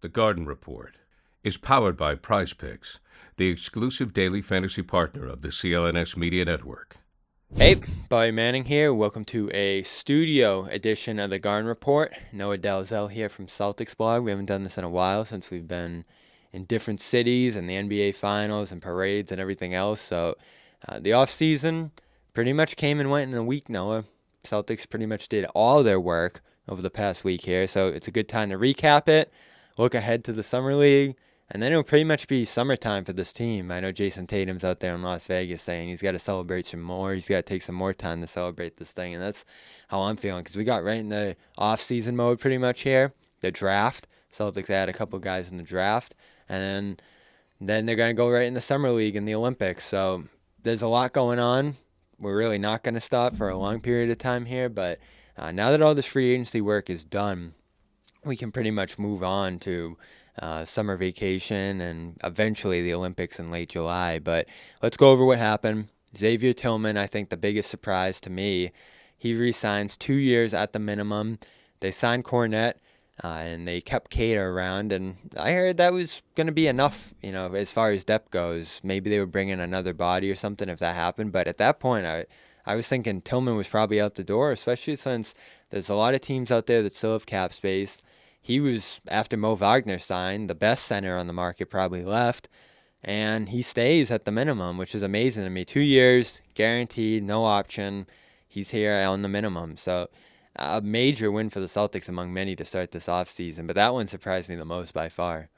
The Garden Report is powered by Prize Picks, the exclusive daily fantasy partner of the CLNS Media Network. Hey, Bobby Manning here. Welcome to a studio edition of the Garden Report. Noah Dalzell here from Celtics blog. We haven't done this in a while since we've been in different cities and the NBA Finals and parades and everything else. So the offseason pretty much came and went in a week, Noah. Celtics pretty much did all their work over the past week here. So it's a good time to recap it, look ahead to the Summer League, and then it'll pretty much be summertime for this team. I know Jason Tatum's out there in Las Vegas saying he's got to celebrate some more. He's got to take some more time to celebrate this thing, and that's how I'm feeling because we got right in the off-season mode pretty much here. The draft. Celtics had a couple guys in the draft, and then they're going to go right in the Summer League and the Olympics. So there's a lot going on. We're really not going to stop for a long period of time here, but now that all this free agency work is done, we can pretty much move on to summer vacation and eventually the Olympics in late July. But let's go over what happened. Xavier Tillman, I think the biggest surprise to me, he re-signs 2 years at the minimum. They signed Kornet, and they kept Cater around, and I heard that was going to be enough, as far as depth goes. Maybe they would bring in another body or something if that happened, but at that point, I was thinking Tillman was probably out the door, especially since there's a lot of teams out there that still have cap space. He was, after Mo Wagner signed, the best center on the market, probably left, and he stays at the minimum, which is amazing to me. 2 years, guaranteed, no option. He's here on the minimum, so a major win for the Celtics among many to start this offseason, but that one surprised me the most by far.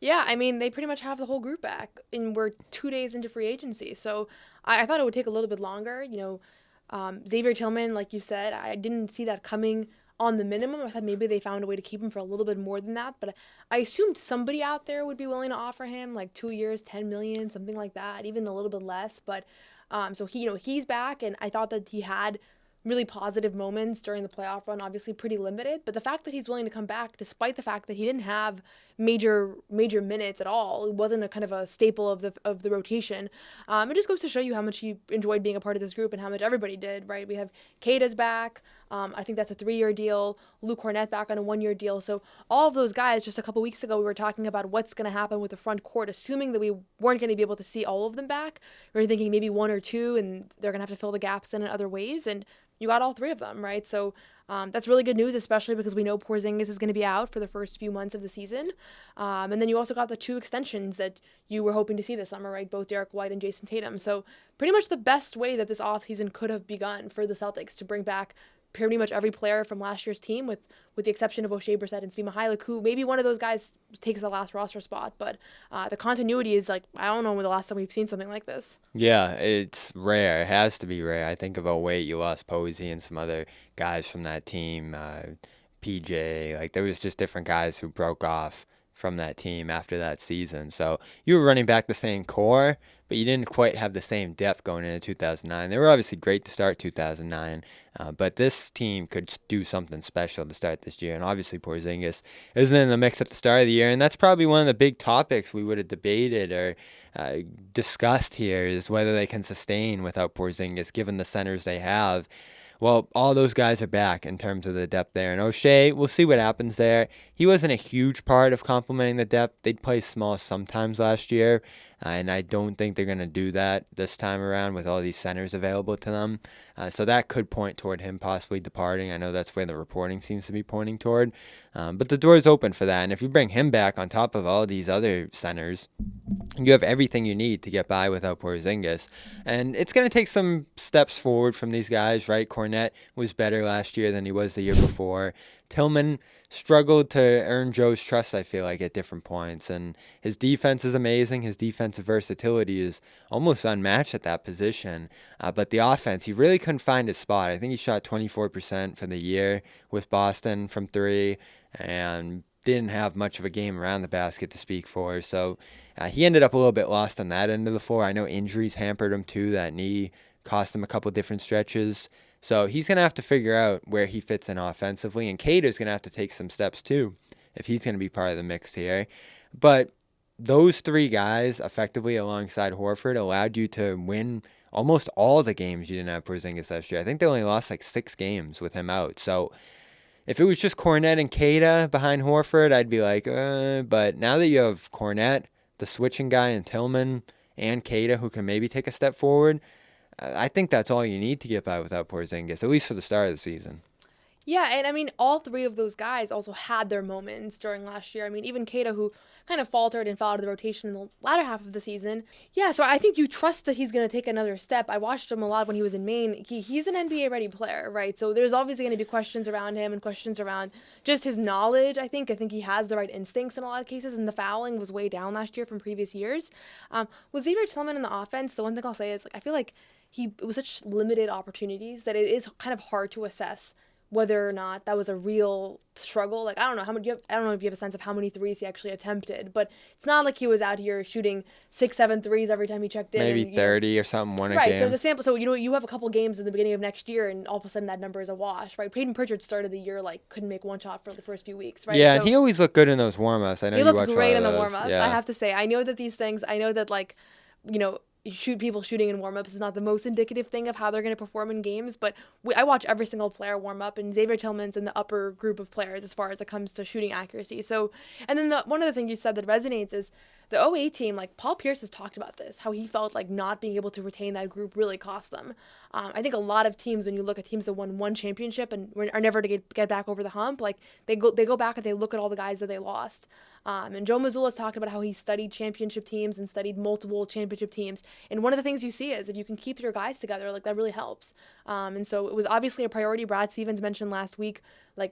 Yeah, I mean, they pretty much have the whole group back, and we're 2 days into free agency, so I thought it would take a little bit longer. Xavier Tillman, like you said, I didn't see that coming on the minimum. I thought maybe they found a way to keep him for a little bit more than that, but I assumed somebody out there would be willing to offer him like 2 years, $10 million, something like that, even a little bit less. But so he's back, and I thought that he had really positive moments during the playoff run, obviously pretty limited, but the fact that he's willing to come back, despite the fact that he didn't have major minutes at all, it wasn't a kind of a staple of the rotation. It just goes to show you how much he enjoyed being a part of this group and how much everybody did, right? We have Kata's back. I think that's a 3-year deal. Luke Kornet back on a 1-year deal. So all of those guys, just a couple weeks ago, we were talking about what's going to happen with the front court, assuming that we weren't going to be able to see all of them back. We were thinking maybe 1 or 2, and they're going to have to fill the gaps in other ways. And you got all 3 of them, right? So that's really good news, especially because we know Porzingis is going to be out for the first few months of the season. And then you also got the 2 extensions that you were hoping to see this summer, right? Both Derek White and Jason Tatum. So pretty much the best way that this offseason could have begun for the Celtics to bring back pretty much every player from last year's team, with the exception of O'Shea Brissett and Svi Mykhailiuk, who maybe one of those guys takes the last roster spot. But the continuity is like, I don't know when the last time we've seen something like this. Yeah, it's rare. It has to be rare. I think about Wade, you lost Posey and some other guys from that team, PJ. Like, there was just different guys who broke off from that team after that season. So you were running back the same core, but you didn't quite have the same depth going into 2009. They were obviously great to start 2009, but this team could do something special to start this year. And obviously Porzingis isn't in the mix at the start of the year, and that's probably one of the big topics we would have debated or discussed here, is whether they can sustain without Porzingis, given the centers they have. Well, all those guys are back in terms of the depth there. And O'Shea, we'll see what happens there. He wasn't a huge part of complementing the depth. They'd play small sometimes last year, and I don't think they're going to do that this time around with all these centers available to them. So that could point toward him possibly departing. I know that's where the reporting seems to be pointing toward. But the door is open for that. And if you bring him back on top of all these other centers, you have everything you need to get by without Porzingis. And it's going to take some steps forward from these guys, right? Kornet was better last year than he was the year before. Tillman struggled to earn Joe's trust, I feel like, at different points. And his defense is amazing. His defensive versatility is almost unmatched at that position. But the offense, he really couldn't find his spot. I think he shot 24% for the year with Boston from 3 and didn't have much of a game around the basket to speak for. So he ended up a little bit lost on that end of the floor. I know injuries hampered him too. That knee cost him a couple different stretches. So he's going to have to figure out where he fits in offensively. And Cater's going to have to take some steps too if he's going to be part of the mix here. But those 3 guys effectively alongside Horford allowed you to win almost all the games you didn't have Porzingis last year. I think they only lost like 6 games with him out. So If it was just Kornet and Keita behind Horford, I'd be like, but now that you have Kornet, the switching guy, and Tillman and Keita, who can maybe take a step forward, I think that's all you need to get by without Porzingis, at least for the start of the season. Yeah, and I mean, all three of those guys also had their moments during last year. I mean, even Keita, who kind of faltered and fell out of the rotation in the latter half of the season. Yeah, so I think you trust that he's going to take another step. I watched him a lot when he was in Maine. He's an NBA-ready player, right? So there's obviously going to be questions around him and questions around just his knowledge. I think he has the right instincts in a lot of cases, and the fouling was way down last year from previous years. With Xavier Tillman in the offense, the one thing I'll say is, I feel like it was such limited opportunities that it is kind of hard to assess whether or not that was a real struggle. Like, I don't know if you have a sense of how many threes he actually attempted, but it's not like he was out here shooting 6-7 threes every time he checked in. Maybe 30 or something, one a game. Right, so the sample, so you have a couple games in the beginning of next year, and all of a sudden that number is a wash, right? Peyton Pritchard started the year couldn't make one shot for the first few weeks, right? Yeah, and he always looked good in those warm-ups. I know he you looked great in the warm-ups. Yeah. I have to say, I know that these things, people shooting in warm-ups is not the most indicative thing of how they're going to perform in games, but I watch every single player warm up, and Xavier Tillman's in the upper group of players as far as it comes to shooting accuracy. So, and then one of the things you said that resonates is the 08 team, Paul Pierce has talked about this, how he felt like not being able to retain that group really cost them. I think a lot of teams, when you look at teams that won one championship and are never to get back over the hump, they go back and they look at all the guys that they lost. And Joe Mazzulla's talked about how he studied championship teams and studied multiple championship teams. And one of the things you see is if you can keep your guys together, that really helps. And so it was obviously a priority. Brad Stevens mentioned last week,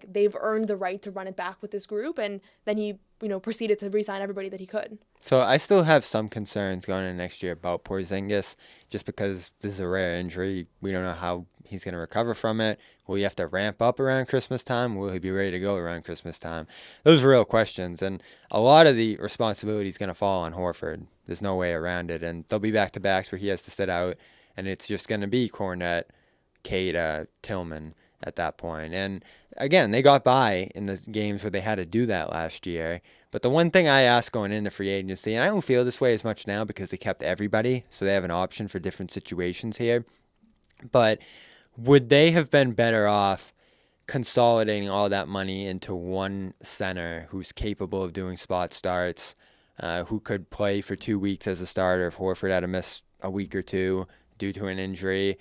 they've earned the right to run it back with this group. And then he, proceeded to re-sign everybody that he could. So I still have some concerns going into next year about Porzingis, just because this is a rare injury. We don't know how he's going to recover from it. Will he have to ramp up around Christmas time? Will he be ready to go around Christmas time? Those are real questions, and a lot of the responsibility is going to fall on Horford. There's no way around it, and there'll be back-to-backs where he has to sit out, and it's just going to be Kornet, Keita, Tillman at that point. And again, they got by in the games where they had to do that last year. But the one thing I asked going into free agency, and I don't feel this way as much now because they kept everybody, so they have an option for different situations here. But would they have been better off consolidating all that money into one center who's capable of doing spot starts, who could play for 2 weeks as a starter if Horford had to miss a week or two due to an injury?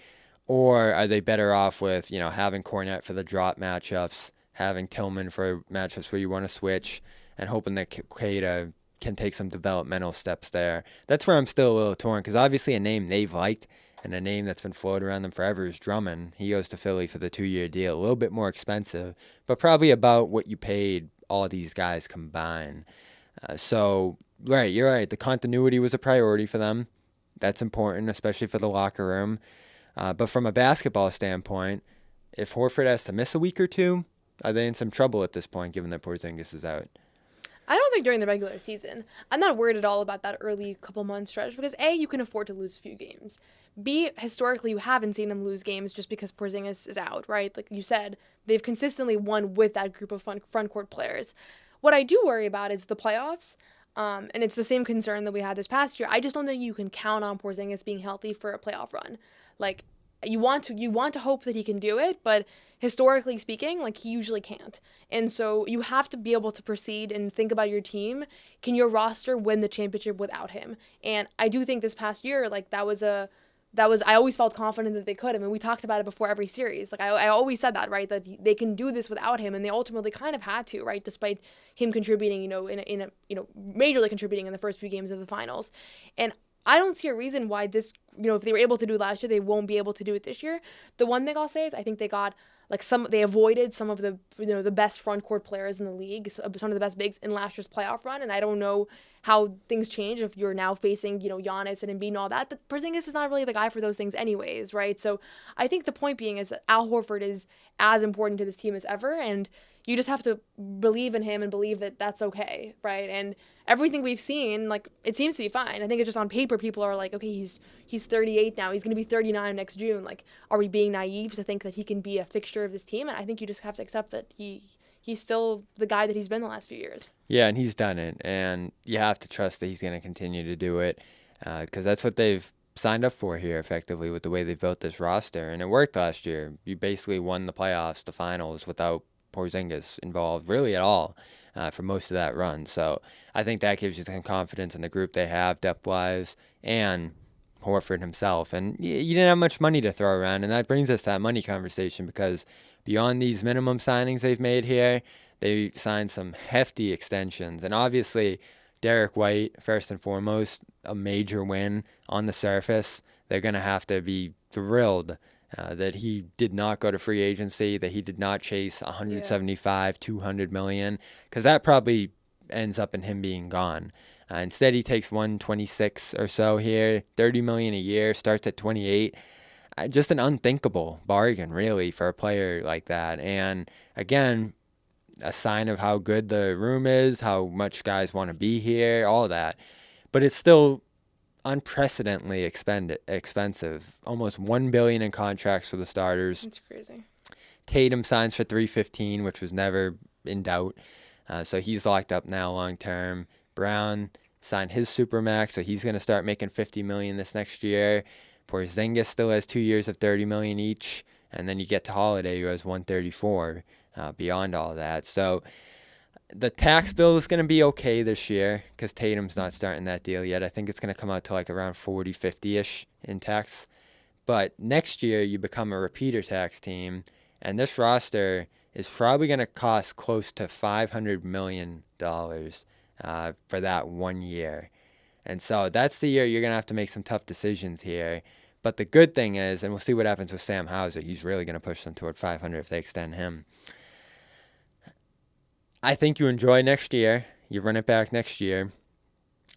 Or are they better off with, having Kornet for the drop matchups, having Tillman for matchups where you want to switch, and hoping that Keita can take some developmental steps there? That's where I'm still a little torn, because obviously a name they've liked and a name that's been floated around them forever is Drummond. He goes to Philly for the 2-year deal, a little bit more expensive, but probably about what you paid all these guys combined. So, right, you're right. The continuity was a priority for them. That's important, especially for the locker room. But from a basketball standpoint, if Horford has to miss a week or two, are they in some trouble at this point, given that Porzingis is out? I don't think during the regular season. I'm not worried at all about that early couple months stretch because A, you can afford to lose a few games. B, historically, you haven't seen them lose games just because Porzingis is out, right? Like you said, they've consistently won with that group of front court players. What I do worry about is the playoffs. And it's the same concern that we had this past year. I just don't think you can count on Porzingis being healthy for a playoff run. You want to hope that he can do it, but historically speaking, he usually can't. And so you have to be able to proceed and think about your team. Can your roster win the championship without him? And I do think this past year, I always felt confident that they could. I mean, we talked about it before every series. I always said that, right? That they can do this without him, and they ultimately kind of had to, right? Despite him contributing, majorly contributing in the first few games of the finals. And I don't see a reason why this, if they were able to do it last year, they won't be able to do it this year. The one thing I'll say is I think they got they avoided some of the, the best front court players in the league, some of the best bigs in last year's playoff run. And I don't know how things change if you're now facing, Giannis and Embiid and all that. But Porzingis is not really the guy for those things anyways, right? So I think the point being is that Al Horford is as important to this team as ever. And you just have to believe in him and believe that that's okay, right? And everything we've seen, it seems to be fine. I think it's just on paper, people are like, okay, he's 38 now. He's going to be 39 next June. Are we being naive to think that he can be a fixture of this team? And I think you just have to accept that he's still the guy that he's been the last few years. Yeah, and he's done it. And you have to trust that he's going to continue to do it because that's what they've signed up for here effectively with the way they've built this roster. And it worked last year. You basically won the playoffs, the finals, without Porzingis involved really at all for most of that run. So I think that gives you some confidence in the group they have depth-wise and Horford himself. And you didn't have much money to throw around, and that brings us to that money conversation because beyond these minimum signings they've made here, they signed some hefty extensions. And obviously, Derek White, first and foremost, a major win on the surface. They're going to have to be thrilled that he did not go to free agency, that he did not chase 175, 200 million, because that probably ends up in him being gone. Instead, he takes 126 or so here, 30 million a year, starts at 28. Just an unthinkable bargain, really, for a player like that. And again, a sign of how good the room is, how much guys want to be here, all of that. But it's still unprecedentedly expensive. Almost $1 billion in contracts for the starters. It's crazy. Tatum signs for $315, which was never in doubt. So he's locked up now long term. Brown signed his supermax, so he's going to start making $50 million this next year. Porzingis still has 2 years of $30 million each, and then you get to Holiday, who has $134 beyond all of that. So the tax bill is going to be okay this year because Tatum's not starting that deal yet. I think it's going to come out to like around 40, 50-ish in tax. But next year, you become a repeater tax team, and this roster is probably going to cost close to $500 million for that 1 year. And so that's the year you're going to have to make some tough decisions here. But the good thing is, and we'll see what happens with Sam Hauser, he's really going to push them toward 500 if they extend him. I think you enjoy next year. You run it back next year.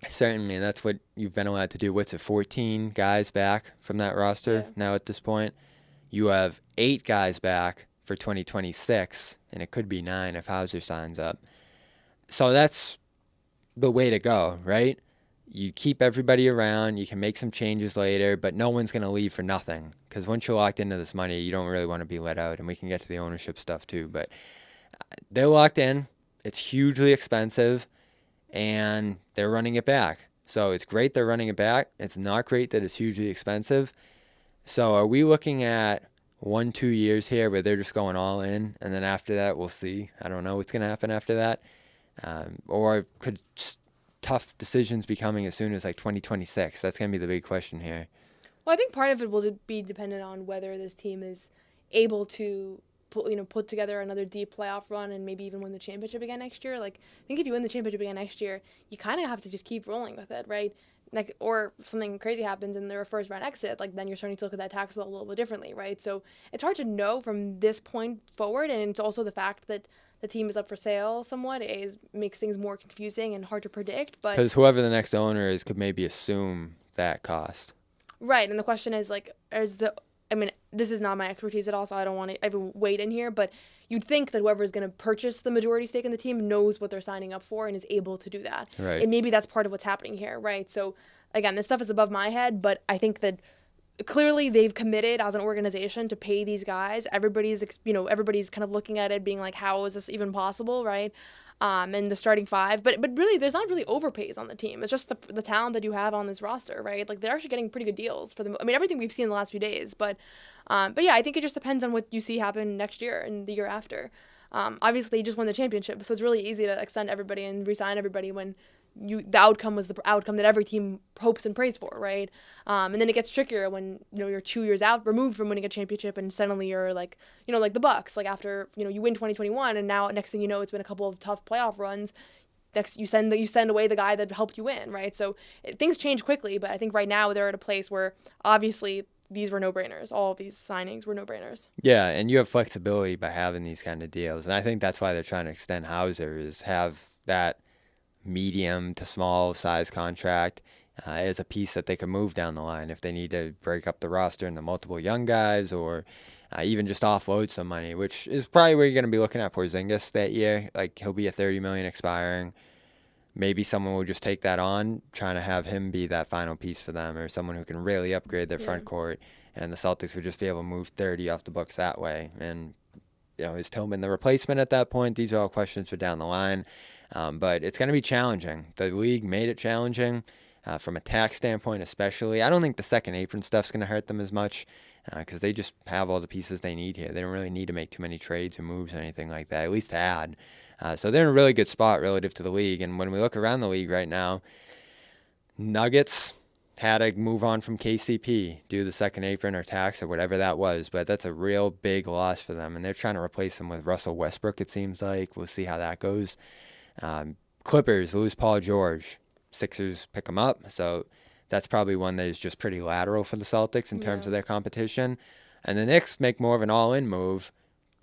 Certainly, that's what you've been allowed to do. What's it, 14 guys back from that roster now at this point? You have 8 guys back for 2026, and it could be 9 if Hauser signs up. So that's the way to go, right? You keep everybody around. You can make some changes later, but no one's going to leave for nothing because once you're locked into this money, you don't really want to be let out, and we can get to the ownership stuff too, but they're locked in. It's hugely expensive, and they're running it back. So it's great they're running it back. It's not great that it's hugely expensive. So are we looking at 1-2 years here where they're just going all in, and then after that we'll see? I don't know what's going to happen after that. Or could tough decisions be coming as soon as like 2026? That's going to be the big question here. Well, I think part of it will be dependent on whether this team is able to put together another deep playoff run and maybe even win the championship again next year. Like, I think if you win the championship again next year, you kind of have to just keep rolling with it, right? Like, or if something crazy happens and they're a first round exit, like then you're starting to look at that tax bill a little bit differently, right? So it's hard to know from this point forward, and it's also the fact that the team is up for sale somewhat makes things more confusing and hard to predict. But because whoever the next owner is could maybe assume that cost. Right, and the question is like, this is not my expertise at all, so I don't want to even wade in here, but you'd think that whoever is going to purchase the majority stake in the team knows what they're signing up for and is able to do that. Right. And maybe that's part of what's happening here, right? So, again, this stuff is above my head, but I think that clearly they've committed as an organization to pay these guys. Everybody's kind of looking at it being like, how is this even possible, right? And the starting 5, but really, there's not really overpays on the team. It's just the talent that you have on this roster, right? Like, they're actually getting pretty good deals for them. I mean, everything we've seen in the last few days, but yeah, I think it just depends on what you see happen next year and the year after. Obviously, you just won the championship, so it's really easy to extend everybody and re-sign everybody when the outcome was the outcome that every team hopes and prays for, right? And then it gets trickier when you're 2 years out removed from winning a championship, and suddenly you're like like the Bucks, like after you win 2021, and now next thing you know, it's been a couple of tough playoff runs. Next, you send away the guy that helped you win, right? So things change quickly, but I think right now they're at a place where obviously these were no-brainers. All of these signings were no-brainers. Yeah, and you have flexibility by having these kind of deals, and I think that's why they're trying to extend Hauser, is have that medium to small size contract as a piece that they can move down the line if they need to break up the roster into multiple young guys, or even just offload some money, which is probably where you're going to be looking at Porzingis that year. Like, he'll be a $30 million expiring. Maybe someone will just take that on, trying to have him be that final piece for them, or someone who can really upgrade their front court, and the Celtics would just be able to move 30 off the books that way. And is Tillman the replacement at that point? These are all questions for down the line. But it's going to be challenging. The league made it challenging. from a tax standpoint especially. I don't think the second apron stuff's going to hurt them as much because they just have all the pieces they need here. They don't really need to make too many trades or moves or anything like that, at least to add. So they're in a really good spot relative to the league. And when we look around the league right now, Nuggets had to move on from KCP, do the second apron or tax or whatever that was, but that's a real big loss for them, and they're trying to replace him with Russell Westbrook, it seems like. We'll see how that goes. Clippers lose Paul George. Sixers pick him up, so that's probably one that is just pretty lateral for the Celtics in terms of their competition. And the Knicks make more of an all-in move,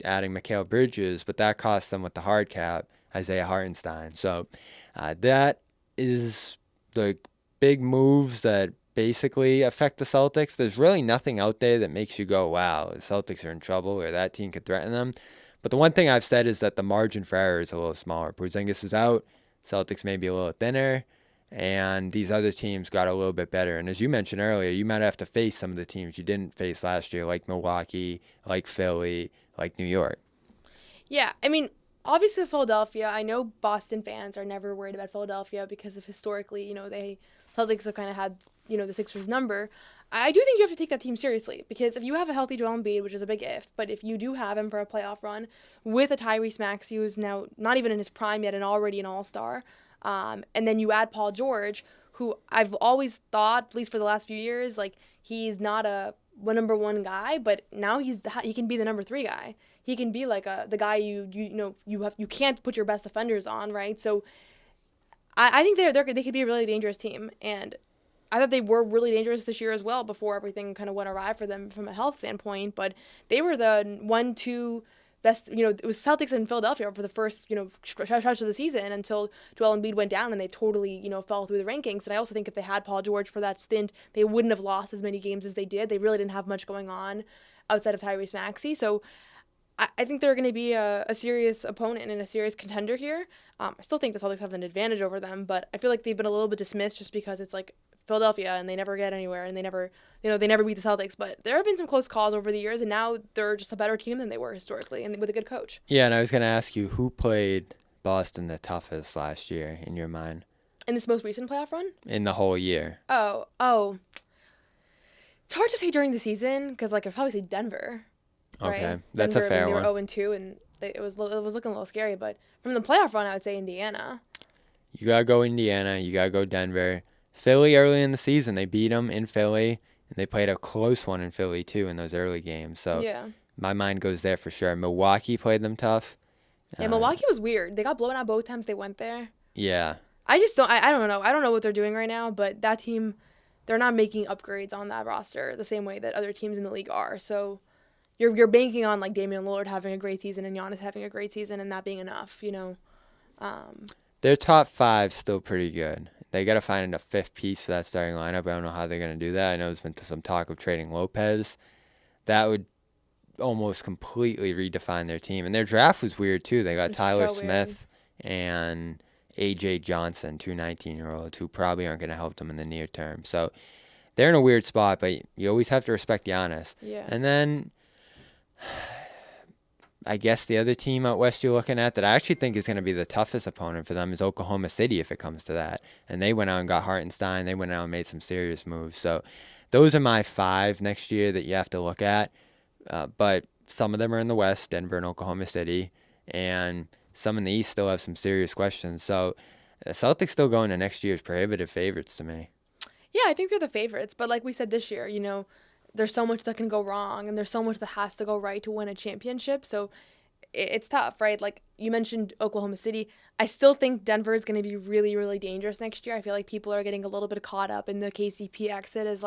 adding Mikal Bridges, but that costs them with the hard cap, Isaiah Hartenstein. So that is the big moves that basically affect the Celtics. There's really nothing out there that makes you go, wow, the Celtics are in trouble or that team could threaten them. But the one thing I've said is that the margin for error is a little smaller. Porzingis is out, Celtics may be a little thinner, and these other teams got a little bit better. And as you mentioned earlier, you might have to face some of the teams you didn't face last year, like Milwaukee, like Philly, like New York. Yeah, I mean, obviously Philadelphia, I know Boston fans are never worried about Philadelphia because of historically, Celtics have kind of had, the Sixers number. I do think you have to take that team seriously because if you have a healthy Joel Embiid, which is a big if, but if you do have him for a playoff run with a Tyrese Maxey who's now not even in his prime yet and already an all-star, and then you add Paul George, who I've always thought, at least for the last few years, like he's not a number one guy, but now he can be the number 3 guy. He can be like the guy you can't put your best defenders on, right? So I think they could be a really dangerous team, and I thought they were really dangerous this year as well before everything kind of went awry for them from a health standpoint. But they were the 1-2 best. It was Celtics in Philadelphia for the first stretch of the season until Joel Embiid went down and they totally fell through the rankings. And I also think if they had Paul George for that stint, they wouldn't have lost as many games as they did. They really didn't have much going on outside of Tyrese Maxey. So I think they're going to be a serious opponent and a serious contender here. I still think the Celtics have an advantage over them, but I feel like they've been a little bit dismissed just because it's like Philadelphia and they never get anywhere and they never beat the Celtics. But there have been some close calls over the years, and now they're just a better team than they were historically and with a good coach. Yeah, and I was going to ask you, who played Boston the toughest last year in your mind? In this most recent playoff run? In the whole year. Oh. It's hard to say during the season because I'd probably say Denver. Okay, right? That's Denver, a fair one. They were 0-2, and it was looking a little scary. But from the playoff run, I would say Indiana. You got to go Indiana. You got to go Denver. Philly early in the season, they beat them in Philly, and they played a close one in Philly, too, in those early games. So my mind goes there for sure. Milwaukee played them tough. Yeah, Milwaukee was weird. They got blown out both times they went there. Yeah. I just don't – I don't know. I don't know what they're doing right now, but that team, they're not making upgrades on that roster the same way that other teams in the league are. So – You're banking on Damian Lillard having a great season and Giannis having a great season and that being enough, Their top 5 still pretty good. They got to find a 5th piece for that starting lineup. I don't know how they're going to do that. I know there's been some talk of trading Lopez. That would almost completely redefine their team. And their draft was weird too. They got Tyler Smith and A.J. Johnson, 2 19-year-olds who probably aren't going to help them in the near term. So they're in a weird spot, but you always have to respect Giannis. Yeah. And then I guess the other team out west you're looking at that I actually think is going to be the toughest opponent for them is Oklahoma City if it comes to that. And they went out and got Hartenstein. They went out and made some serious moves. So those are my 5 next year that you have to look at. But some of them are in the west, Denver and Oklahoma City. And some in the east still have some serious questions. So the Celtics still go into next year's prohibitive favorites to me. Yeah, I think they're the favorites. But like we said this year, there's so much that can go wrong and there's so much that has to go right to win a championship. So it's tough, right? Like you mentioned Oklahoma City. I still think Denver is going to be really, really dangerous next year. I feel like people are getting a little bit caught up in the KCP exit as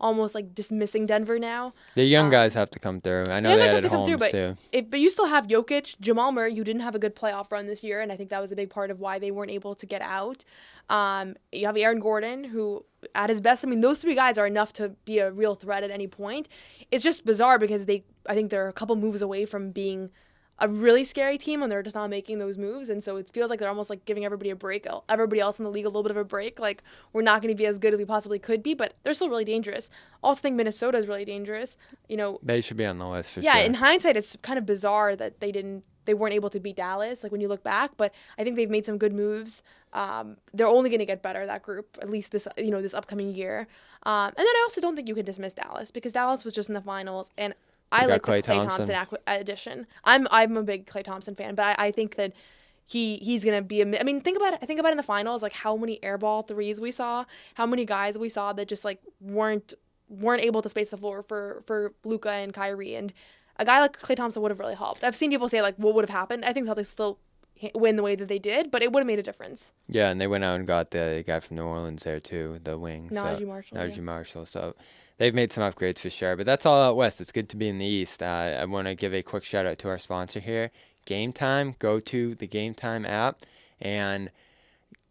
almost dismissing Denver now. The young guys have to come through. I know they had homes too. But you still have Jokic, Jamal Murray, who didn't have a good playoff run this year, and I think that was a big part of why they weren't able to get out. You have Aaron Gordon, who at his best, those 3 guys are enough to be a real threat at any point. It's just bizarre because I think they're a couple moves away from being a really scary team when they're just not making those moves. And so it feels like they're almost like giving everybody a break, everybody else in the league a little bit of a break. Like, we're not going to be as good as we possibly could be, but they're still really dangerous. Also think Minnesota is really dangerous. They should be on the list for sure. Yeah, in hindsight, it's kind of bizarre that they weren't able to beat Dallas, like when you look back, but I think they've made some good moves. They're only going to get better, that group, at least this upcoming year. And then I also don't think you can dismiss Dallas, because Dallas was just in the finals, and I like the Klay Thompson addition. I'm a big Klay Thompson fan, but I think that he's gonna be. Think about it in the finals, like how many airball threes we saw, how many guys we saw that just like weren't able to space the floor for Luka and Kyrie, and a guy like Klay Thompson would have really helped. I've seen people say like, what would have happened? I think Celtics still win the way that they did, but it would have made a difference. Yeah, and they went out and got the guy from New Orleans there too, the wing. Najee Marshall. So they've made some upgrades for sure, but that's all out west. It's good to be in the East. I want to give a quick shout out to our sponsor here, Game Time. Go to the Game Time app and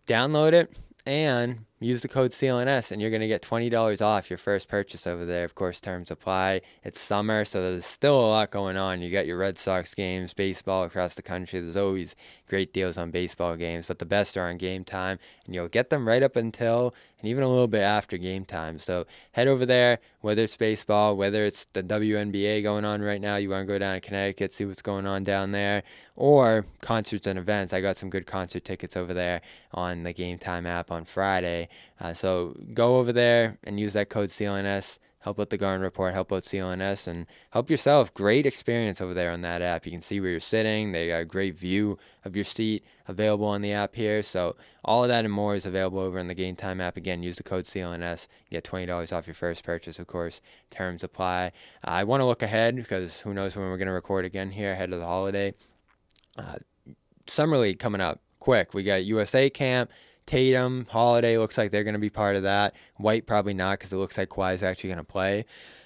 download it and use the code CLNS, and you're going to get $20 off your first purchase over there. Of course, terms apply. It's summer, so there's still a lot going on. You got your Red Sox games, baseball across the country. There's always great deals on baseball games, but the best are on Game Time, and you'll get them right up until and even a little bit after game time. So head over there, whether it's baseball, whether it's the WNBA going on right now, you want to go down to Connecticut, see what's going on down there, or concerts and events. I got some good concert tickets over there on the Game Time app on Friday. So go over there and use that code CLNS. Help out the Garden Report, help out CLNS, and help yourself. Great experience over there on that app. You can see where you're sitting. They got a great view of your seat available on the app here. So all of that and more is available over in the Game Time app. Again, use the code CLNS. Get $20 off your first purchase, of course. Terms apply. I want to look ahead because who knows when we're going to record again here ahead of the holiday. Summer League coming up quick. We got USA Camp. Tatum, Holiday looks like they're going to be part of that. White probably not because it looks like Kawhi's actually going to play.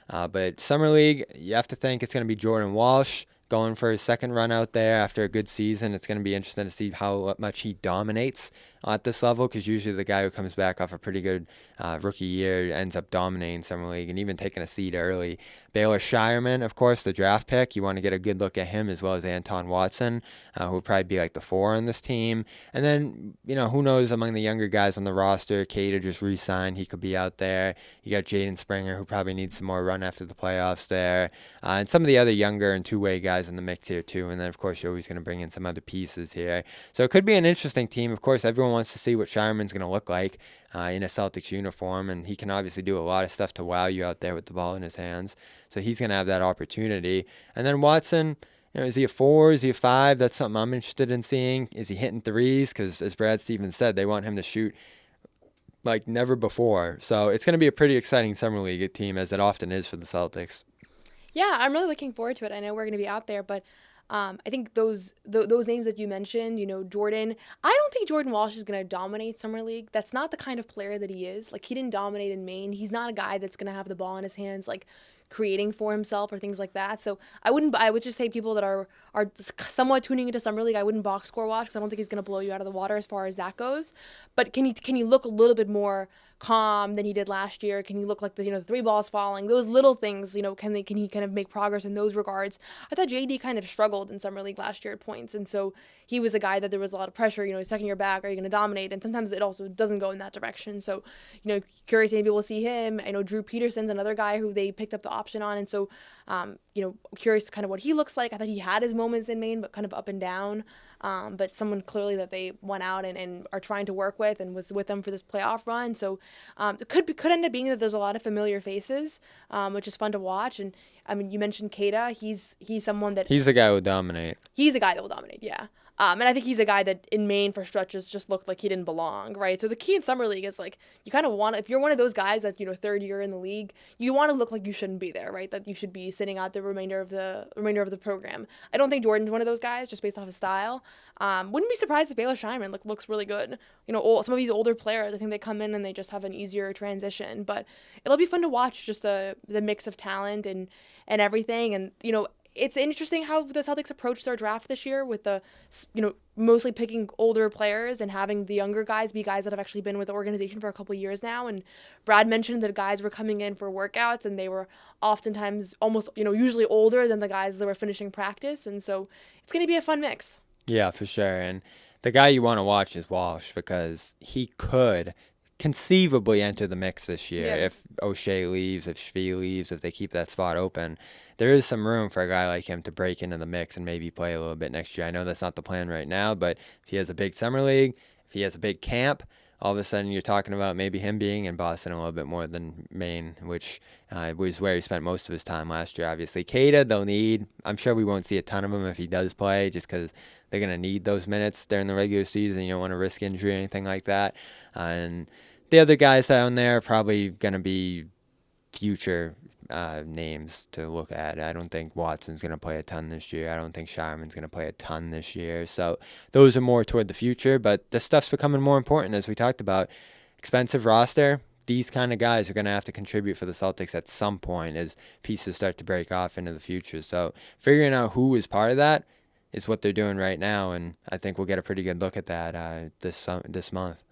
But Summer League, you have to think it's going to be Jordan Walsh going for his second run out there after a good season. It's going to be interesting to see how much he dominates at this level, because usually the guy who comes back off a pretty good rookie year ends up dominating Summer League and even taking a seat early. Baylor Shireman, of course, the draft pick. You want to get a good look at him, as well as Anton Watson, who will probably be like the 4 on this team. And then, who knows among the younger guys on the roster. Cater just re-signed. He could be out there. You got Jaden Springer, who probably needs some more run after the playoffs there. And some of the other younger and two-way guys in the mix here, too. And then, of course, you're always going to bring in some other pieces here. So it could be an interesting team. Of course, everyone wants to see what Shireman's going to look like in a Celtics uniform, and he can obviously do a lot of stuff to wow you out there with the ball in his hands. So he's going to have that opportunity. And then Watson, is he a 4? Is he a 5? That's something I'm interested in seeing. Is he hitting threes? Because as Brad Stevens said, they want him to shoot like never before. So it's going to be a pretty exciting Summer League team, as it often is for the Celtics. Yeah, I'm really looking forward to it. I know we're going to be out there, but I think those names that you mentioned, Jordan, I don't think Jordan Walsh is going to dominate Summer League. That's not the kind of player that he is. Like, he didn't dominate in Maine. He's not a guy that's going to have the ball in his hands, like, creating for himself or things like that. So I would just say people that are somewhat tuning into Summer League, I wouldn't box score watch, because I don't think he's going to blow you out of the water as far as that goes. But can he look a little bit more calm than he did last year? Can he look like the 3 balls falling? Those little things, can he kind of make progress in those regards? I thought JD kind of struggled in Summer League last year at points, and so he was a guy that there was a lot of pressure, second year back, are you going to dominate? And sometimes it also doesn't go in that direction. So, curious, maybe we'll see him. I know Drew Peterson's another guy who they picked up the option on, and so, curious kind of what he looks like. I thought he had his moments in Maine, but kind of up and down. But someone clearly that they went out and are trying to work with and was with them for this playoff run. So it could end up being that there's a lot of familiar faces, which is fun to watch. And you mentioned Keita. He's someone that he's the guy who will dominate. He's a guy that will dominate. Yeah. And I think he's a guy that in Maine for stretches just looked like he didn't belong, right? So the key in Summer League is like, you kind of want to, if you're one of those guys that, third year in the league, you want to look like you shouldn't be there, right? That you should be sitting out the remainder of the program. I don't think Jordan's one of those guys just based off his style. Wouldn't be surprised if Baylor Shireman looks really good. Some of these older players, I think they come in and they just have an easier transition, but it'll be fun to watch just the mix of talent and everything. And, it's interesting how the Celtics approached their draft this year with the, mostly picking older players and having the younger guys be guys that have actually been with the organization for a couple of years now. And Brad mentioned that guys were coming in for workouts and they were oftentimes almost, usually older than the guys that were finishing practice. And so it's going to be a fun mix. Yeah, for sure. And the guy you want to watch is Walsh, because he could conceivably enter the mix this year. If O'Shea leaves, if Shvee leaves, if they keep that spot open, there is some room for a guy like him to break into the mix and maybe play a little bit next year. I know that's not the plan right now, but if he has a big summer league, if he has a big camp, all of a sudden you're talking about maybe him being in Boston a little bit more than Maine, which was where he spent most of his time last year. Obviously, Queta, they'll need. I'm sure we won't see a ton of him if he does play, just because they're going to need those minutes during the regular season. You don't want to risk injury or anything like that. And the other guys down there are probably going to be future names to look at. I don't think Watson's going to play a ton this year. I don't think Shireman's going to play a ton this year. So those are more toward the future, but this stuff's becoming more important, as we talked about. Expensive roster. These kind of guys are going to have to contribute for the Celtics at some point as pieces start to break off into the future. So figuring out who is part of that is what they're doing right now, and I think we'll get a pretty good look at that this month.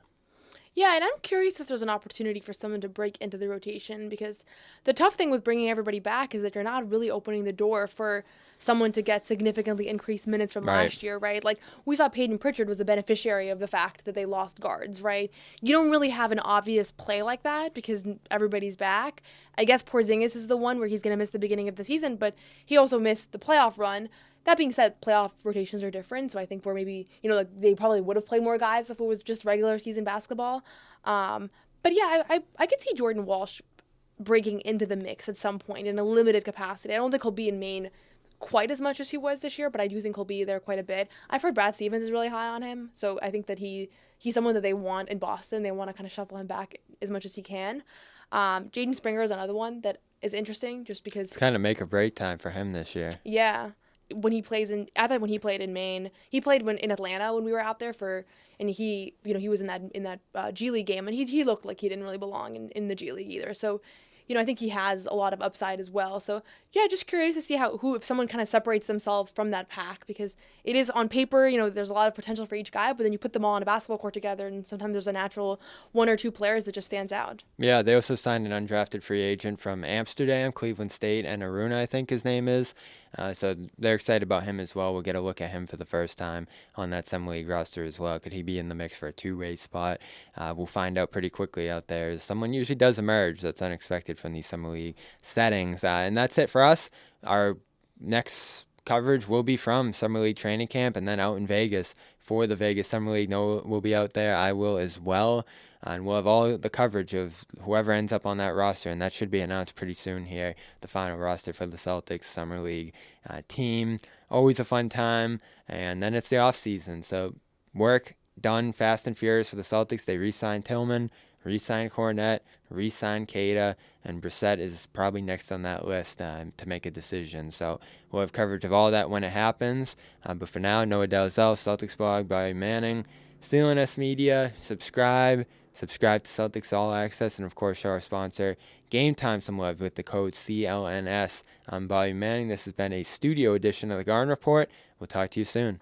Yeah, and I'm curious if there's an opportunity for someone to break into the rotation, because the tough thing with bringing everybody back is that you're not really opening the door for someone to get significantly increased minutes from last year, right? Like, we saw Peyton Pritchard was a beneficiary of the fact that they lost guards, right? You don't really have an obvious play like that because everybody's back. I guess Porzingis is the one where he's going to miss the beginning of the season, but he also missed the playoff run. That being said, playoff rotations are different, so I think we're maybe, they probably would have played more guys if it was just regular season basketball. But yeah, I could see Jordan Walsh breaking into the mix at some point in a limited capacity. I don't think he'll be in Maine quite as much as he was this year, but I do think he'll be there quite a bit. I've heard Brad Stevens is really high on him, so I think that he's someone that they want in Boston. They want to kind of shuffle him back as much as he can. Jaden Springer is another one that is interesting just because... It's kind of make or break time for him this year. Yeah. When he played in Maine, he played in Atlanta when we were out there and he was in that G League game, and he looked like he didn't really belong in the G League either. So, I think he has a lot of upside as well. So yeah, just curious to see if someone kind of separates themselves from that pack, because it is on paper, there's a lot of potential for each guy, but then you put them all on a basketball court together, and sometimes there's a natural one or two players that just stands out. Yeah, they also signed an undrafted free agent from Amsterdam, Cleveland State, and Aruna, I think his name is. So they're excited about him as well. We'll get a look at him for the first time on that Summer League roster as well. Could he be in the mix for a two-way spot? We'll find out pretty quickly out there. Someone usually does emerge that's unexpected from these Summer League settings. And that's it for us. Our next coverage will be from Summer League training camp and then out in Vegas for the Vegas Summer League. Noah will be out there. I will as well. And we'll have all the coverage of whoever ends up on that roster, and that should be announced pretty soon here, the final roster for the Celtics Summer League team. Always a fun time, and then it's the offseason. So work done fast and furious for the Celtics. They re-signed Tillman, re-signed Cornette, re-signed Queta, and Brissett is probably next on that list to make a decision. So we'll have coverage of all that when it happens. But for now, Noah Dalzell, Celtics blog by Manning, CLNS Media, subscribe to Celtics All Access, and of course show our sponsor Game Time some love with the code CLNS. I'm Bobby Manning. This has been a studio edition of the Garden Report. We'll talk to you soon.